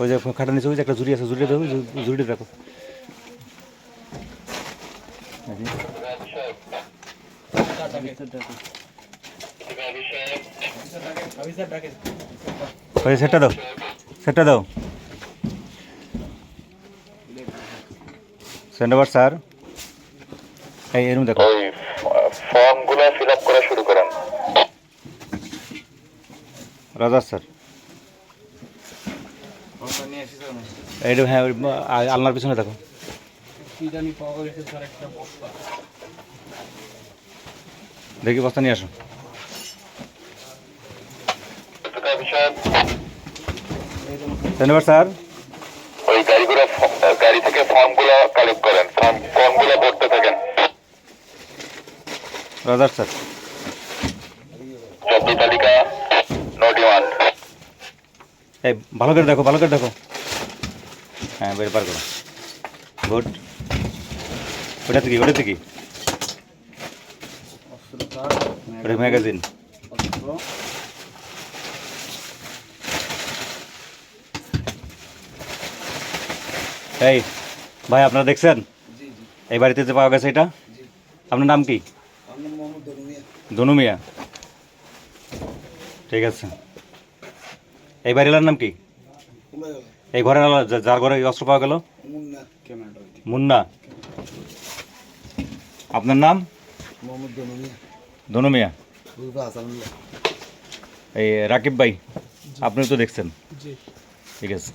ওই যে খাটা নিচে ওই যে একটা জুড়ি আছে, জুড়িয়ে দেবো, জুড়িয়ে রাখো। ওই সেটটা দাও, সেটটা দাও। সেন্ডাবার স্যার, এই এরকম দেখো, ওই ফর্মগুলো ফিল আপ করা শুরু করেন। রাজা স্যার, এইটা হ্যাঁ ওই আলনার পিছনে দেখো। দেখি বস্তা নিয়ে আসো। ধন্যবাদ স্যার। ওই গাড়ি থেকে ফর্মগুলো কালেক্ট করেন, ফর্মগুলো ভরতে থাকেন। রাজার স্যার, শব্দ তালিকা নট ওয়ান। এই ভালো করে দেখো, ভালো করে দেখো। হ্যাঁ বের পার করো, গুড। ওটাতে কি, ওটাতে কি? ওটা ম্যাগাজিন। এই ভাই আপনারা দেখছেন এই বাড়িতে যে পাওয়া গেছে এটা? আপনার নাম কি? দনু মিয়া। ঠিক আছে। এই বাড়িওয়ালার নাম কি? এই ঘরের যার ঘরে অস্ত্র পাওয়া গেল? মুন্না। আপনার নাম? দনু মিয়া। এই রাকিব ভাই, আপনিও তো দেখছেন। ঠিক আছে।